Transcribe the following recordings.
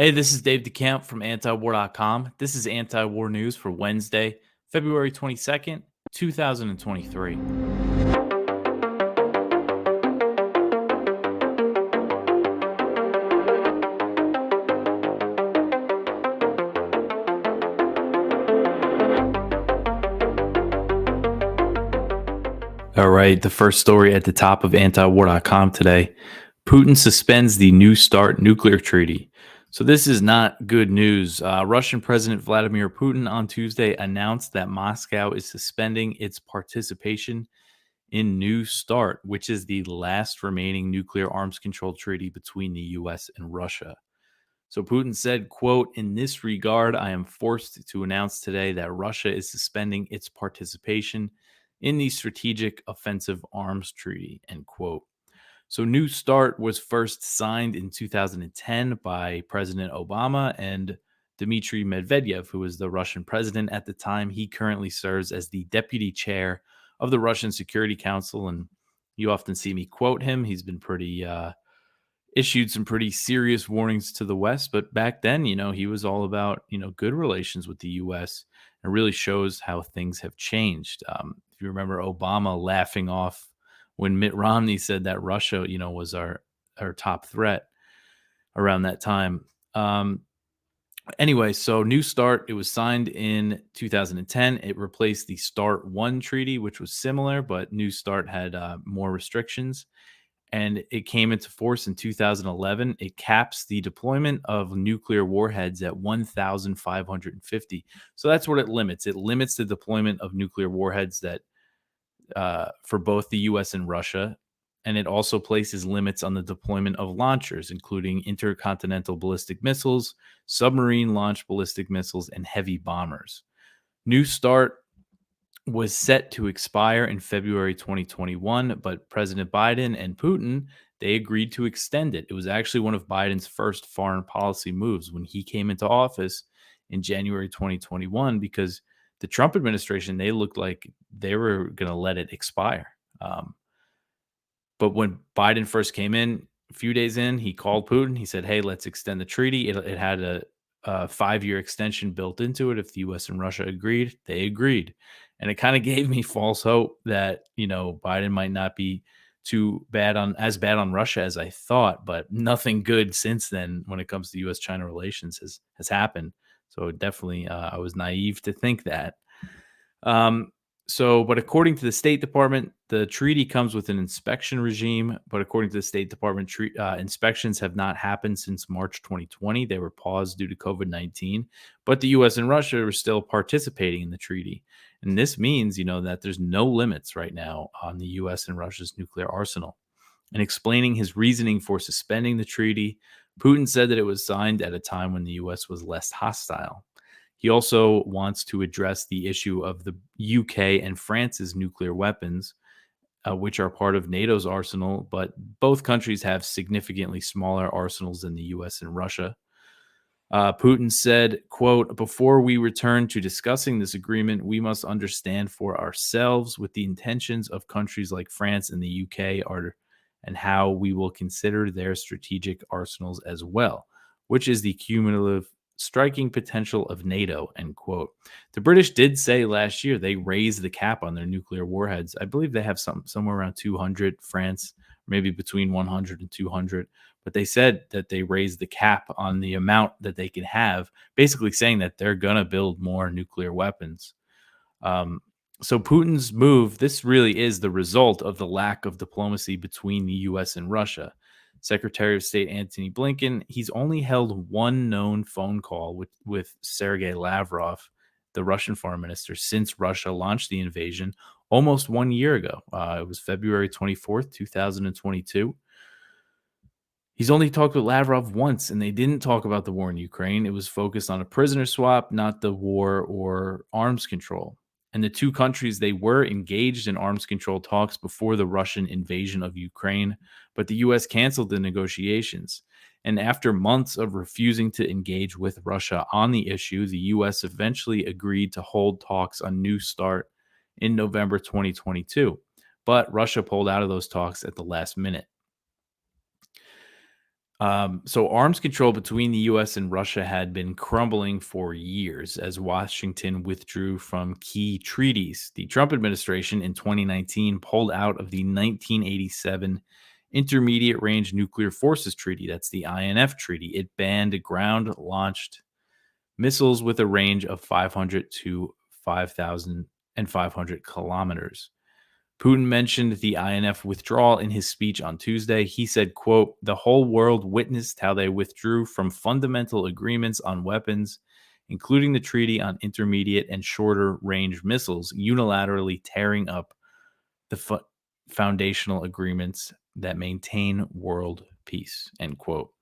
Hey, this is Dave DeCamp from antiwar.com. This is anti-war news for Wednesday, February 22nd, 2023. All right, the first story at the top of antiwar.com today. Putin suspends the New START nuclear treaty. So this is not good news. Russian President Vladimir Putin on Tuesday announced that Moscow is suspending its participation in New START, which is the last remaining nuclear arms control treaty between the US and Russia. So Putin said, quote, "In this regard, I am forced to announce today that Russia is suspending its participation in the Strategic Offensive Arms Treaty," end quote. So New START was first signed in 2010 by President Obama and Dmitry Medvedev, who was the Russian president at the time. He currently serves as the deputy chair of the Russian Security Council, and you often see me quote him. He's been pretty issued some pretty serious warnings to the West, but back then, he was all about good relations with the U.S. and really shows how things have changed. If you remember Obama laughing off when Mitt Romney said that Russia, was our top threat around that time. Anyway, so New START, it was signed in 2010. It replaced the START 1 treaty, which was similar, but New START had more restrictions. And it came into force in 2011. It caps the deployment of nuclear warheads at 1,550. So that's what it limits. It limits the deployment of nuclear warheads that for both the U.S. and Russia. And it also places limits on the deployment of launchers, including intercontinental ballistic missiles, submarine launched ballistic missiles, and heavy bombers. New START was set to expire in February 2021, but President Biden and Putin, they agreed to extend it. It was actually one of Biden's first foreign policy moves when he came into office in January 2021, because the Trump administration, they looked like they were going to let it expire. But when Biden first came in, a few days in, he called Putin. He said, "Hey, let's extend the treaty." It had a 5-year extension built into it. If the U.S. and Russia agreed, they agreed, and it kind of gave me false hope that Biden might not be too bad on Russia as I thought. But nothing good since then when it comes to U.S.-China relations has happened. So definitely, I was naive to think that. But according to the State Department, the treaty comes with an inspection regime. But according to the State Department, inspections have not happened since March 2020. They were paused due to COVID-19. But the U.S. and Russia are still participating in the treaty. And this means, that there's no limits right now on the U.S. and Russia's nuclear arsenal. And explaining his reasoning for suspending the treaty, Putin said that it was signed at a time when the U.S. was less hostile. He also wants to address the issue of the UK and France's nuclear weapons, which are part of NATO's arsenal, but both countries have significantly smaller arsenals than the US and Russia. Putin said, quote, "Before we return to discussing this agreement, we must understand for ourselves what the intentions of countries like France and the UK are and how we will consider their strategic arsenals as well, which is the cumulative striking potential of NATO," end quote. The British did say last year they raised the cap on their nuclear warheads. I believe they have somewhere around 200, France, maybe between 100 and 200. But they said that they raised the cap on the amount that they can have, basically saying that they're going to build more nuclear weapons. So Putin's move, this really is the result of the lack of diplomacy between the U.S. and Russia. Secretary of State Antony Blinken, he's only held one known phone call with Sergei Lavrov, the Russian foreign minister, since Russia launched the invasion almost 1 year ago. It was February 24th, 2022. He's only talked with Lavrov once, and they didn't talk about the war in Ukraine. It was focused on a prisoner swap, not the war or arms control. And the two countries, they were engaged in arms control talks before the Russian invasion of Ukraine, but the U.S. canceled the negotiations. And after months of refusing to engage with Russia on the issue, the U.S. eventually agreed to hold talks on New START in November 2022. But Russia pulled out of those talks at the last minute. So arms control between the US and Russia had been crumbling for years as Washington withdrew from key treaties. The Trump administration in 2019 pulled out of the 1987 Intermediate Range Nuclear Forces Treaty. That's the INF Treaty. It banned ground launched missiles with a range of 500 to 5,500 kilometers. Putin mentioned the INF withdrawal in his speech on Tuesday. He said, quote, "The whole world witnessed how they withdrew from fundamental agreements on weapons, including the treaty on intermediate and shorter range missiles, unilaterally tearing up the foundational agreements that maintain world peace," end quote.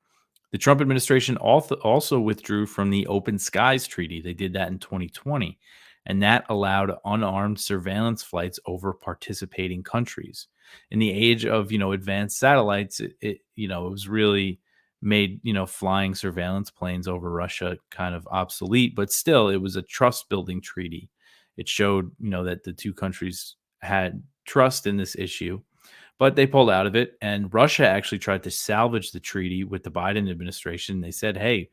The Trump administration also withdrew from the Open Skies Treaty. They did that in 2020, and that allowed unarmed surveillance flights over participating countries. In the age of advanced satellites, it was really made flying surveillance planes over Russia kind of obsolete, but still, it was a trust building treaty. It showed that the two countries had trust in this issue, but they pulled out of it. And Russia actually tried to salvage the treaty with the Biden administration. They said, hey,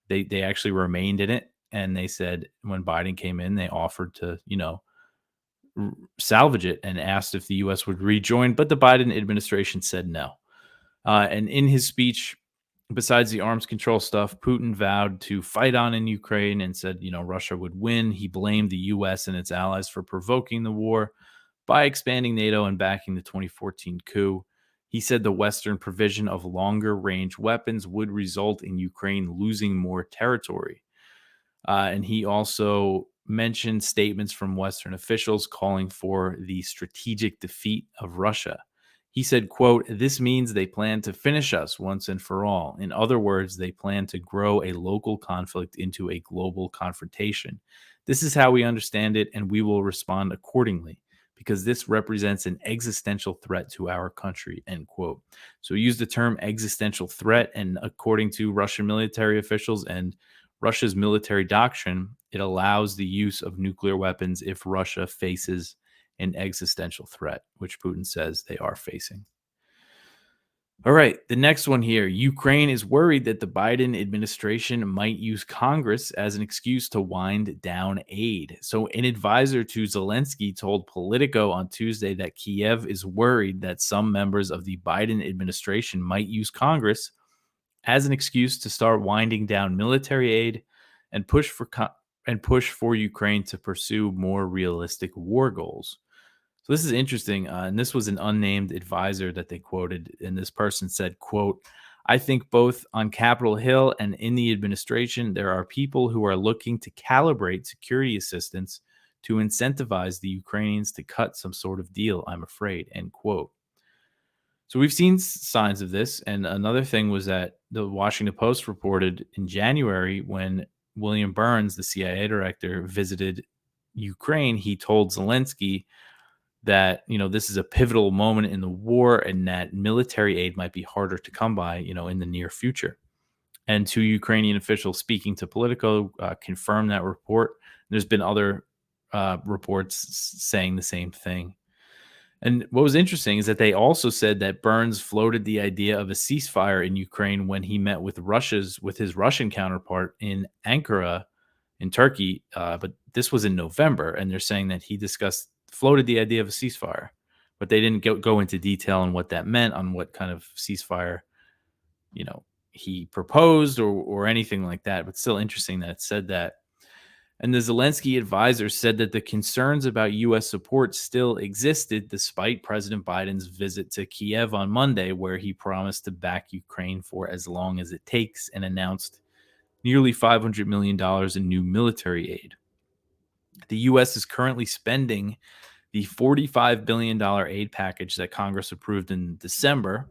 they actually remained in it. And they said when Biden came in, they offered to, salvage it and asked if the U.S. would rejoin. But the Biden administration said no. And in his speech, besides the arms control stuff, Putin vowed to fight on in Ukraine and said, Russia would win. He blamed the U.S. and its allies for provoking the war by expanding NATO and backing the 2014 coup. He said the Western provision of longer range weapons would result in Ukraine losing more territory. And he also mentioned statements from Western officials calling for the strategic defeat of Russia. He said, quote, "This means they plan to finish us once and for all. In other words, they plan to grow a local conflict into a global confrontation. This is how we understand it, and we will respond accordingly, because this represents an existential threat to our country," end quote. So he used the term existential threat, and according to Russian military officials and Russia's military doctrine, it allows the use of nuclear weapons if Russia faces an existential threat, which Putin says they are facing. All right, the next one here. Ukraine is worried that the Biden administration might use Congress as an excuse to wind down aid. So, an advisor to Zelensky told Politico on Tuesday that Kiev is worried that some members of the Biden administration might use Congress as an excuse to start winding down military aid and push for Ukraine to pursue more realistic war goals. So this is interesting, and this was an unnamed advisor that they quoted, and this person said, quote, "I think both on Capitol Hill and in the administration, there are people who are looking to calibrate security assistance to incentivize the Ukrainians to cut some sort of deal, I'm afraid," end quote. So we've seen signs of this, and another thing was that the Washington Post reported in January when William Burns, the CIA director, visited Ukraine, he told Zelensky that this is a pivotal moment in the war and that military aid might be harder to come by in the near future. And two Ukrainian officials speaking to Politico confirmed that report. There's been other reports saying the same thing. And what was interesting is that they also said that Burns floated the idea of a ceasefire in Ukraine when he met with his Russian counterpart in Ankara in Turkey, but this was in November, and they're saying that he floated the idea of a ceasefire, but they didn't go into detail on what that meant, on what kind of ceasefire, he proposed or anything like that. But still interesting that it said that. And the Zelensky advisor said that the concerns about U.S. support still existed despite President Biden's visit to Kiev on Monday, where he promised to back Ukraine for as long as it takes and announced nearly $500 million in new military aid. The U.S. is currently spending the $45 billion aid package that Congress approved in December.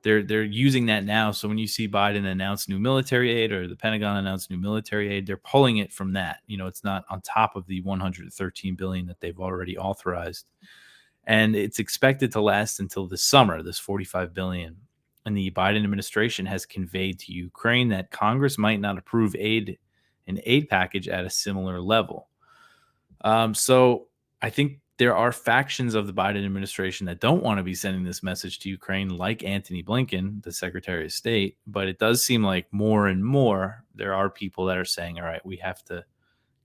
They're using that now. So when you see Biden announce new military aid or the Pentagon announce new military aid, they're pulling it from that. It's not on top of the $113 billion that they've already authorized. And it's expected to last until the summer, this $45 billion. And the Biden administration has conveyed to Ukraine that Congress might not approve an aid package at a similar level. So I think there are factions of the Biden administration that don't want to be sending this message to Ukraine, like Antony Blinken, the Secretary of State. But it does seem like more and more there are people that are saying, all right, we have to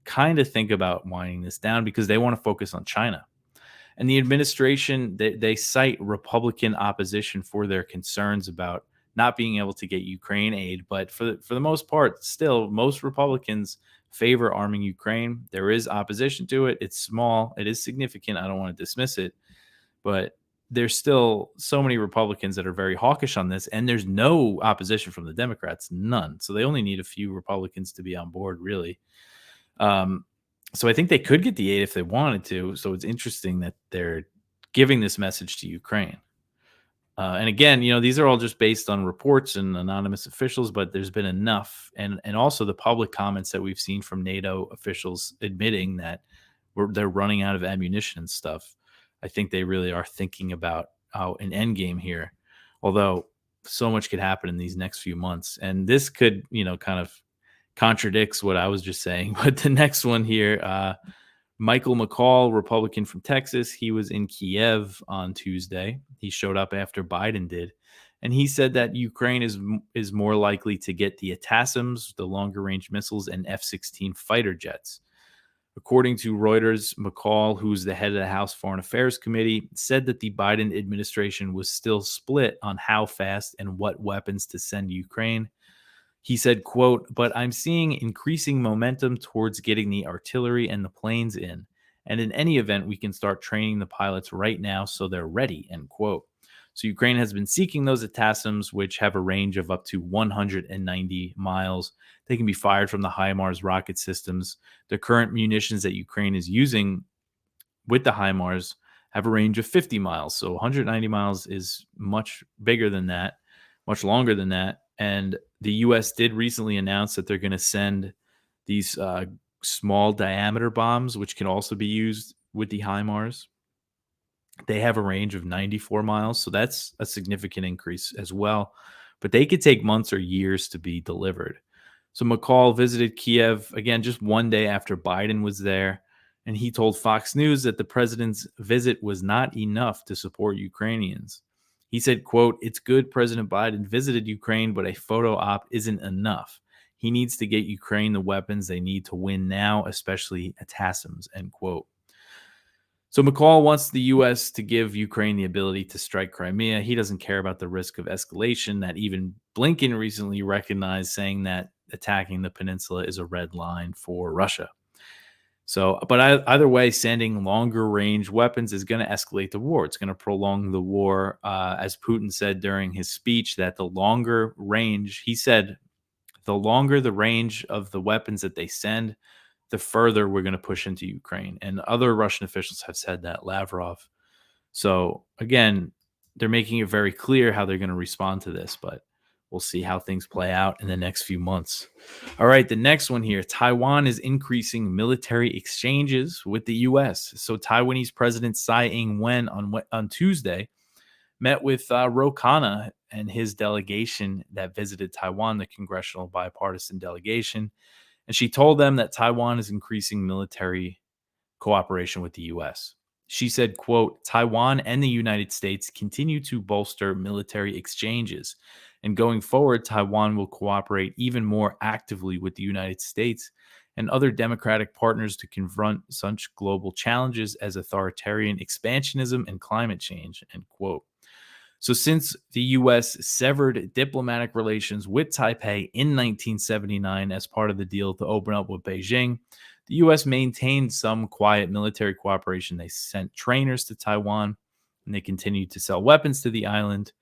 kind of think about winding this down because they want to focus on China. And the administration, they cite Republican opposition for their concerns about not being able to get Ukraine aid. But for the most part, still, most Republicans favor arming Ukraine. There is opposition to it. It's small. It is significant. I don't want to dismiss it. But there's still so many Republicans that are very hawkish on this. And there's no opposition from the Democrats, none. So they only need a few Republicans to be on board, really. So I think they could get the aid if they wanted to. So it's interesting that they're giving this message to Ukraine. And again, these are all just based on reports and anonymous officials, but there's been enough. And also the public comments that we've seen from NATO officials admitting that they're running out of ammunition and stuff. I think they really are thinking about an end game here, although so much could happen in these next few months. And this could, kind of contradicts what I was just saying. But the next one here, Michael McCaul, Republican from Texas, he was in Kiev on Tuesday. He showed up after Biden did. And he said that Ukraine is more likely to get the ATACMS, the longer range missiles, and F-16 fighter jets. According to Reuters, McCaul, who's the head of the House Foreign Affairs Committee, said that the Biden administration was still split on how fast and what weapons to send to Ukraine. He said, quote, "But I'm seeing increasing momentum towards getting the artillery and the planes in. And in any event, we can start training the pilots right now so they're ready," end quote. So Ukraine has been seeking those ATACMS, which have a range of up to 190 miles. They can be fired from the HIMARS rocket systems. The current munitions that Ukraine is using with the HIMARS have a range of 50 miles. So 190 miles is much bigger than that, much longer than that. And the U.S. did recently announce that they're going to send these small diameter bombs, which can also be used with the HIMARS. They have a range of 94 miles, so that's a significant increase as well. But they could take months or years to be delivered. So McCaul visited Kiev, again, just one day after Biden was there. And he told Fox News that the president's visit was not enough to support Ukrainians. He said, quote, "It's good President Biden visited Ukraine, but a photo op isn't enough. He needs to get Ukraine the weapons they need to win now, especially ATACMS," end quote. So McCaul wants the U.S. to give Ukraine the ability to strike Crimea. He doesn't care about the risk of escalation that even Blinken recently recognized, saying that attacking the peninsula is a red line for Russia. So, but either way, sending longer range weapons is going to escalate the war. It's going to prolong the war. As Putin said during his speech, that the longer range, he said, the longer the range of the weapons that they send, the further we're going to push into Ukraine. And other Russian officials have said that, Lavrov. So again, they're making it very clear how they're going to respond to this, but we'll see how things play out in the next few months. All right, the next one here. Taiwan is increasing military exchanges with the U.S. So Taiwanese President Tsai Ing-wen on Tuesday met with Ro Khanna and his delegation that visited Taiwan, the Congressional Bipartisan Delegation. And she told them that Taiwan is increasing military cooperation with the U.S. She said, quote, "Taiwan and the United States continue to bolster military exchanges. And going forward, Taiwan will cooperate even more actively with the United States and other democratic partners to confront such global challenges as authoritarian expansionism and climate change," end quote. So since the U.S. severed diplomatic relations with Taipei in 1979 as part of the deal to open up with Beijing, the U.S. maintained some quiet military cooperation. They sent trainers to Taiwan, and they continued to sell weapons to the island.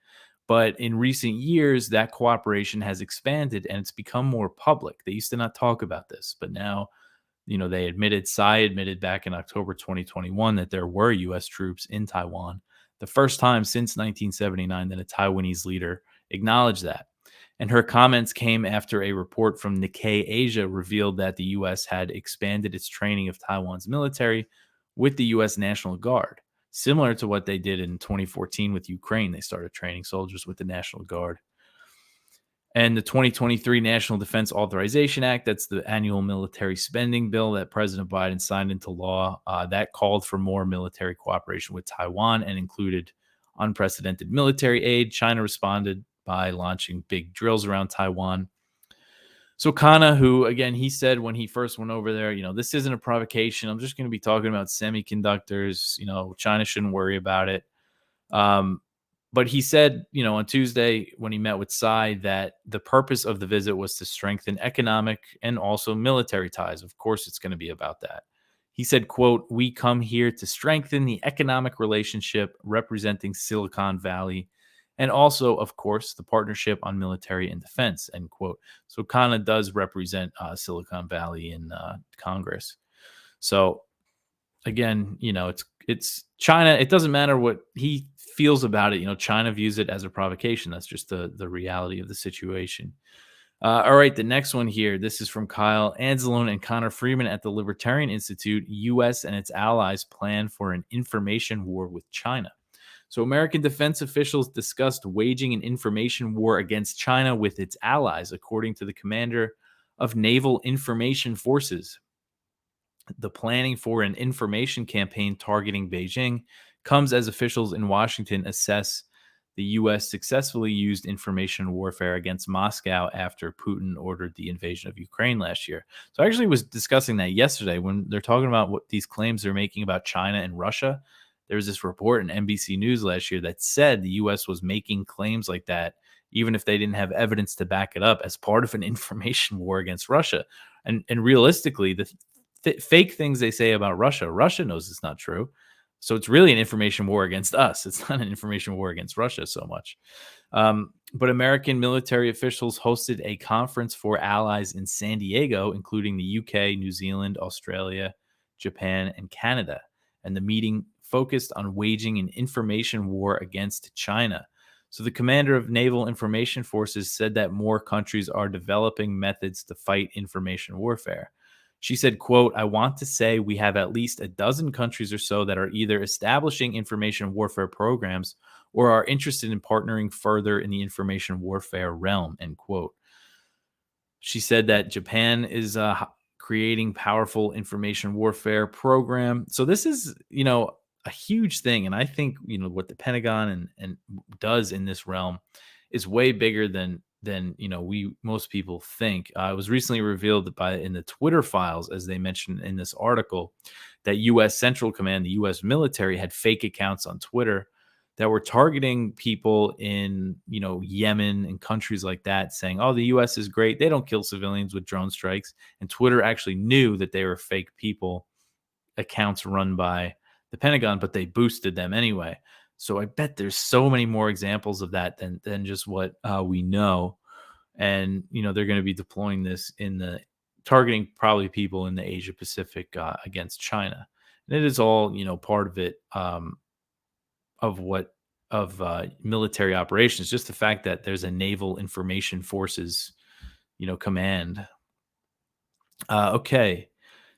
But in recent years, that cooperation has expanded, and it's become more public. They used to not talk about this, but now, Tsai admitted back in October 2021 that there were U.S. troops in Taiwan. The first time since 1979 that a Taiwanese leader acknowledged that. And her comments came after a report from Nikkei Asia revealed that the U.S. had expanded its training of Taiwan's military with the U.S. National Guard, similar to what they did in 2014 with Ukraine. They started training soldiers with the National Guard. And the 2023 National Defense Authorization Act, that's the annual military spending bill that President Biden signed into law, that called for more military cooperation with Taiwan and included unprecedented military aid. China responded by launching big drills around Taiwan. So Kana, who again, he said when he first went over there, this isn't a provocation. I'm just going to be talking about semiconductors. China shouldn't worry about it. Um, but he said, on Tuesday when he met with Tsai, that the purpose of the visit was to strengthen economic and also military ties. Of course, it's going to be about that. He said, quote, "We come here to strengthen the economic relationship representing Silicon Valley and also, of course, the partnership on military and defense," end quote. So Kana does represent Silicon Valley in Congress. So again, it's China. It doesn't matter what he feels about it. China views it as a provocation. That's just the reality of the situation. All right, the next one here. This is from Kyle Anzalone and Connor Freeman at the Libertarian Institute. U.S. and its allies plan for an information war with China. So American defense officials discussed waging an information war against China with its allies, according to the commander of Naval Information Forces. The planning for an information campaign targeting Beijing comes as officials in Washington assess the U.S. successfully used information warfare against Moscow after Putin ordered the invasion of Ukraine last year. So I actually was discussing that yesterday when they're talking about what these claims they're making about China and Russia. There was this report in NBC News last year that said the U.S. was making claims like that, even if they didn't have evidence to back it up, as part of an information war against Russia. And realistically, the fake things they say about Russia, Russia knows it's not true. So it's really an information war against us. It's not an information war against Russia so much. But American military officials hosted a conference for allies in San Diego, including the UK, New Zealand, Australia, Japan, and Canada. And the meeting focused on waging an information war against China. So the commander of Naval Information Forces said that more countries are developing methods to fight information warfare. She said, quote, "I want to say we have at least a dozen countries or so that are either establishing information warfare programs or are interested in partnering further in the information warfare realm," end quote. She said that Japan is creating powerful information warfare program. So this is, a huge thing. And I think, what the Pentagon and does in this realm is way bigger than we most people think. It was recently revealed in the Twitter files, as they mentioned in this article, that U.S. Central Command, the U.S. military, had fake accounts on Twitter that were targeting people in Yemen and countries like that, saying, "Oh, the U.S. is great; they don't kill civilians with drone strikes." And Twitter actually knew that they were fake people, accounts run by the Pentagon, but they boosted them anyway. So I bet there's so many more examples of that than just what we know. And they're going to be deploying this in the targeting probably people in the Asia Pacific against China. And it is all part of it of military operations. Just the fact that there's a Naval Information Forces command. Okay.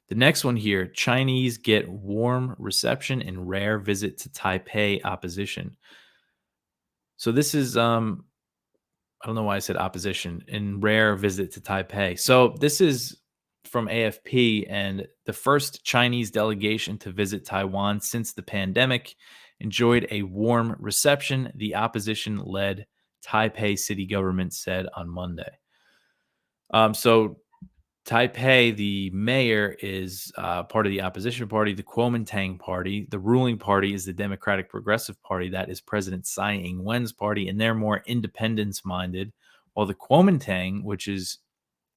The next one here, Chinese get warm reception and rare visit to Taipei opposition. So this is, I don't know why I said opposition, and rare visit to Taipei. So this is from AFP, and the first Chinese delegation to visit Taiwan since the pandemic enjoyed a warm reception, the opposition-led Taipei city government said on Monday. So Taipei, the mayor, is part of the opposition party, the Kuomintang party. The ruling party is the Democratic Progressive Party. That is President Tsai Ing-wen's party, and they're more independence-minded. While the Kuomintang, which is,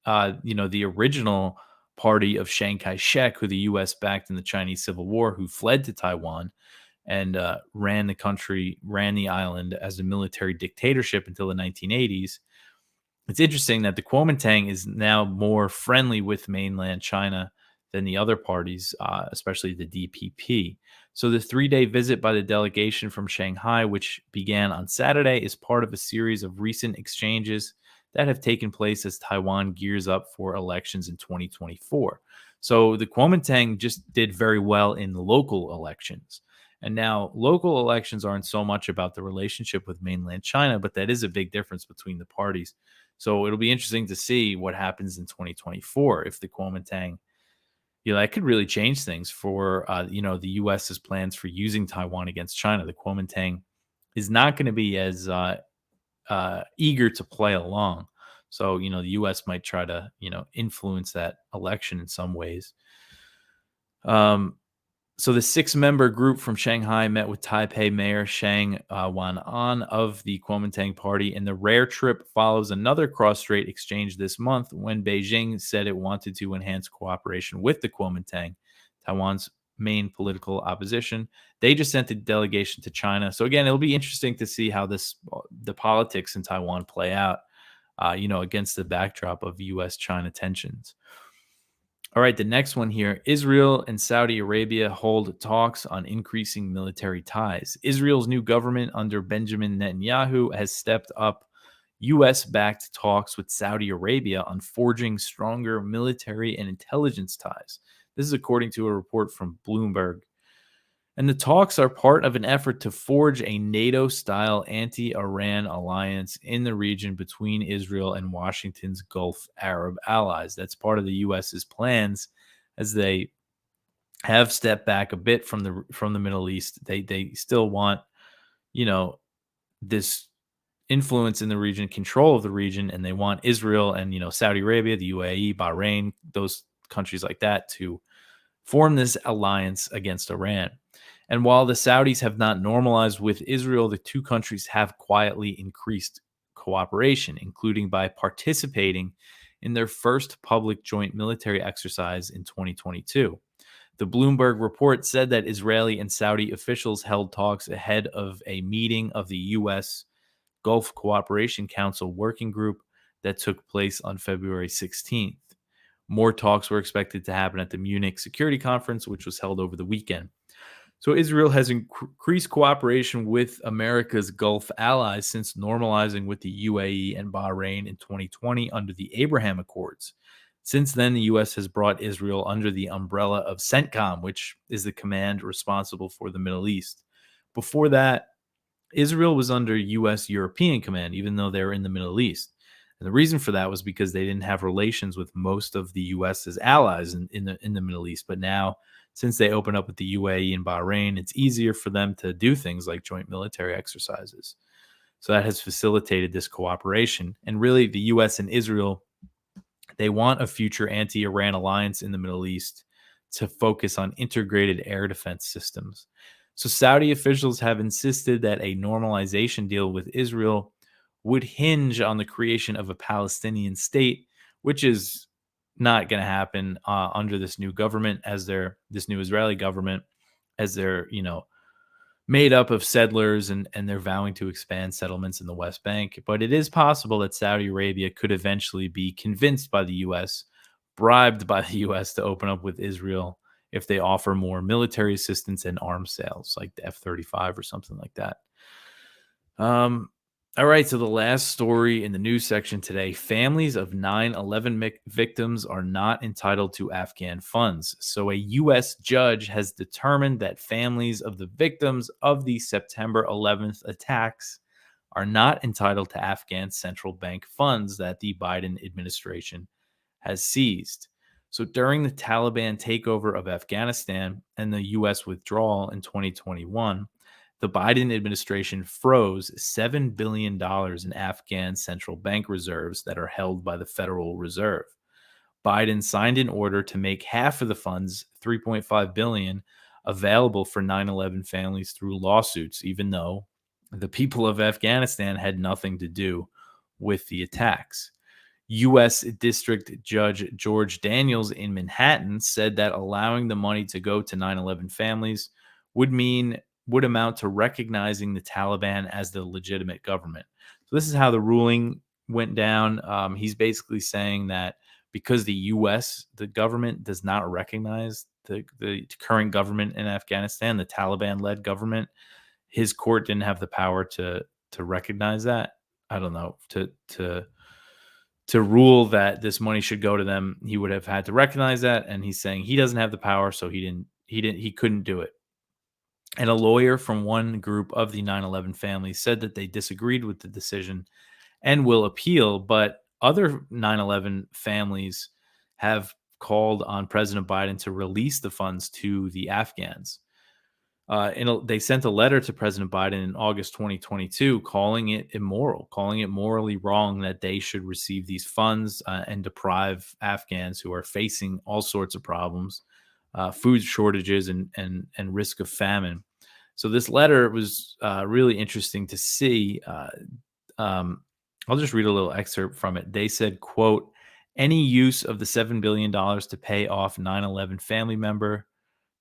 the original party of Chiang Kai-shek, who the U.S. backed in the Chinese Civil War, who fled to Taiwan and ran the island as a military dictatorship until the 1980s. It's interesting that the Kuomintang is now more friendly with mainland China than the other parties, especially the DPP. So the 3-day visit by the delegation from Shanghai, which began on Saturday, is part of a series of recent exchanges that have taken place as Taiwan gears up for elections in 2024. So the Kuomintang just did very well in the local elections. And now local elections aren't so much about the relationship with mainland China, but that is a big difference between the parties. So it'll be interesting to see what happens in 2024 if the Kuomintang, that could really change things for the U.S.'s plans for using Taiwan against China. The Kuomintang is not going to be as eager to play along. So the U.S. might try to influence that election in some ways. So the 6-member group from Shanghai met with Taipei Mayor Shang Wan-an of the Kuomintang Party, and the rare trip follows another cross-strait exchange this month when Beijing said it wanted to enhance cooperation with the Kuomintang, Taiwan's main political opposition. They just sent a delegation to China. So again, it'll be interesting to see how the politics in Taiwan play out, against the backdrop of U.S.-China tensions. All right, the next one here. Israel and Saudi Arabia hold talks on increasing military ties. Israel's new government under Benjamin Netanyahu has stepped up U.S.-backed talks with Saudi Arabia on forging stronger military and intelligence ties. This is according to a report from Bloomberg. And the talks are part of an effort to forge a NATO-style anti-Iran alliance in the region between Israel and Washington's Gulf Arab allies. That's part of the U.S.'s plans as they have stepped back a bit from the Middle East. They still want, this influence in the region, control of the region, and they want Israel and Saudi Arabia, the UAE, Bahrain, those countries like that to form this alliance against Iran. And while the Saudis have not normalized with Israel, the two countries have quietly increased cooperation, including by participating in their first public joint military exercise in 2022. The Bloomberg report said that Israeli and Saudi officials held talks ahead of a meeting of the U.S. Gulf Cooperation Council working group that took place on February 16th. More talks were expected to happen at the Munich Security Conference, which was held over the weekend. So Israel has increased cooperation with America's Gulf allies since normalizing with the UAE and Bahrain in 2020 under the Abraham Accords. Since then, the U.S. has brought Israel under the umbrella of CENTCOM, which is the command responsible for the Middle East. Before that, Israel was under U.S. European command, even though they were in the Middle East. And the reason for that was because they didn't have relations with most of the U.S.'s allies in the Middle East. But now, since they open up with the UAE and Bahrain, it's easier for them to do things like joint military exercises. So that has facilitated this cooperation. And really, the U.S. and Israel, they want a future anti-Iran alliance in the Middle East to focus on integrated air defense systems. So Saudi officials have insisted that a normalization deal with Israel would hinge on the creation of a Palestinian state, which is not going to happen under this new government, this new Israeli government, as they're made up of settlers and they're vowing to expand settlements in the West Bank. But it is possible that Saudi Arabia could eventually be convinced by the U.S., bribed by the U.S. to open up with Israel if they offer more military assistance and arms sales, like the F-35 or something like that. All right, so the last story in the news section today: families of 9/11 victims are not entitled to Afghan funds. So a U.S. judge has determined that families of the victims of the September 11th attacks are not entitled to Afghan central bank funds that the Biden administration has seized. So during the Taliban takeover of Afghanistan and the U.S. withdrawal in 2021, the Biden administration froze $7 billion in Afghan central bank reserves that are held by the Federal Reserve. Biden signed an order to make half of the funds, $3.5 billion, available for 9/11 families through lawsuits, even though the people of Afghanistan had nothing to do with the attacks. U.S. District Judge George Daniels in Manhattan said that allowing the money to go to 9/11 families would amount to recognizing the Taliban as the legitimate government. So this is how the ruling went down. He's basically saying that because the U.S., the government, does not recognize the current government in Afghanistan, the Taliban-led government, his court didn't have the power to recognize that. I don't know, to rule that this money should go to them. He would have had to recognize that, and he's saying he doesn't have the power, so he couldn't do it. And a lawyer from one group of the 9/11 families said that they disagreed with the decision and will appeal, but other 9/11 families have called on President Biden to release the funds to the Afghans. They sent a letter to President Biden in August 2022 calling it immoral, calling it morally wrong that they should receive these funds and deprive Afghans who are facing all sorts of problems, food shortages, and risk of famine. So this letter was really interesting to see. Um, I'll just read a little excerpt from it. They said, quote, any use of the $7 billion to pay off 9/11 family member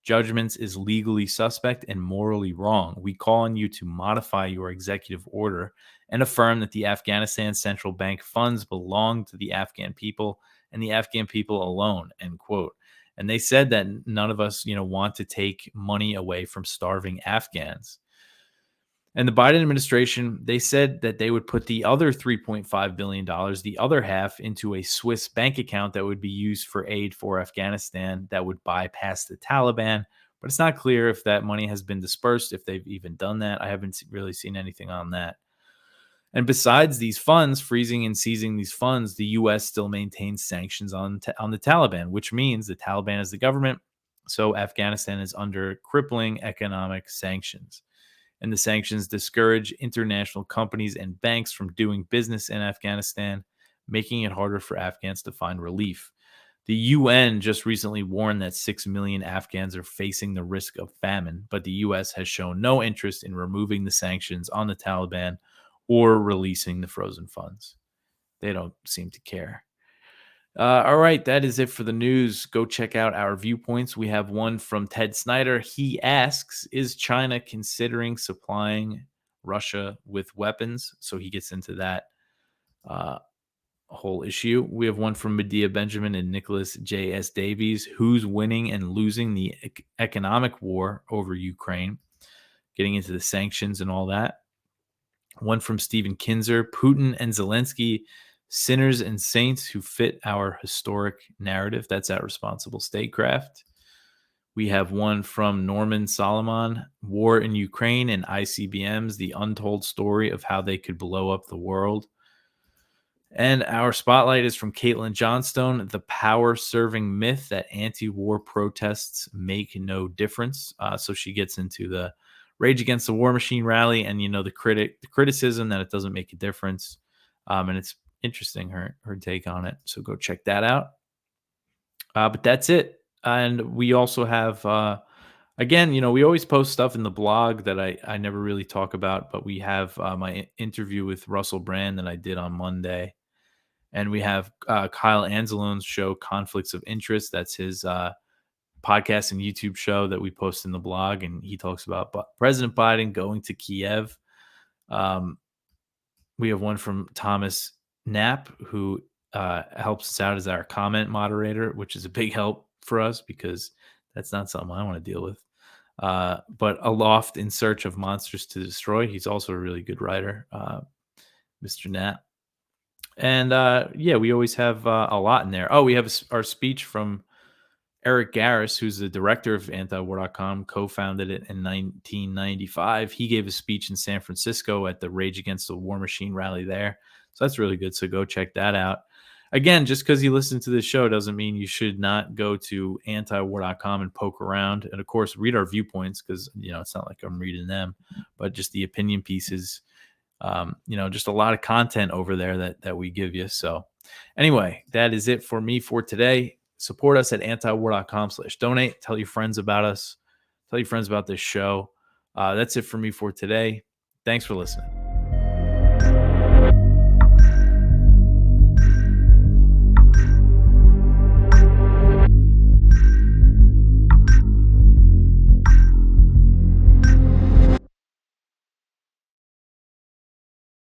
judgments is legally suspect and morally wrong. We call on you to modify your executive order and affirm that the Afghanistan Central Bank funds belong to the Afghan people and the Afghan people alone, end quote. And they said that none of us, want to take money away from starving Afghans. And the Biden administration, they said that they would put the other $3.5 billion, the other half, into a Swiss bank account that would be used for aid for Afghanistan that would bypass the Taliban. But it's not clear if that money has been dispersed, if they've even done that. I haven't really seen anything on that. And besides these funds, freezing and seizing these funds, the U.S. still maintains sanctions on the Taliban, which means the Taliban is the government. So Afghanistan is under crippling economic sanctions. And the sanctions discourage international companies and banks from doing business in Afghanistan, making it harder for Afghans to find relief. The UN just recently warned that 6 million Afghans are facing the risk of famine, but the US has shown no interest in removing the sanctions on the Taliban or releasing the frozen funds. They don't seem to care. All right, that is it for the news. Go check out our viewpoints. We have one from Ted Snyder. He asks, is China considering supplying Russia with weapons? So he gets into that whole issue. We have one from Medea Benjamin and Nicholas J.S. Davies. Who's winning and losing the economic war over Ukraine? Getting into the sanctions and all that. One from Stephen Kinzer. Putin and Zelensky, sinners and saints who fit our historic narrative. That's at Responsible Statecraft. We have one from Norman Solomon, War in Ukraine and ICBMs, the untold story of how they could blow up the world. And our spotlight is from Caitlin Johnstone, the power-serving myth that anti-war protests make no difference. So she gets into the Rage Against the War Machine rally and, the criticism that it doesn't make a difference. And it's interesting, her take on it. So go check that out. But that's it. And we also have, again, we always post stuff in the blog that I never really talk about, but we have my interview with Russell Brand that I did on Monday. And we have Kyle Anzalone's show, Conflicts of Interest. That's his podcast and YouTube show that we post in the blog. And he talks about President Biden going to Kiev. We have one from Thomas Knapp, who helps us out as our comment moderator, which is a big help for us because that's not something I want to deal with. But Aloft in Search of Monsters to Destroy. He's also a really good writer, Mr. Knapp. And we always have a lot in there. Oh, we have our speech from Eric Garris, who's the director of antiwar.com, co-founded it in 1995. He gave a speech in San Francisco at the Rage Against the War Machine rally there. So that's really good. So go check that out. Again, just because you listen to this show doesn't mean you should not go to antiwar.com and poke around. And of course, read our viewpoints because, it's not like I'm reading them, but just the opinion pieces. Just a lot of content over there that we give you. So anyway, that is it for me for today. Support us at antiwar.com/donate. Tell your friends about us. Tell your friends about this show. That's it for me for today. Thanks for listening.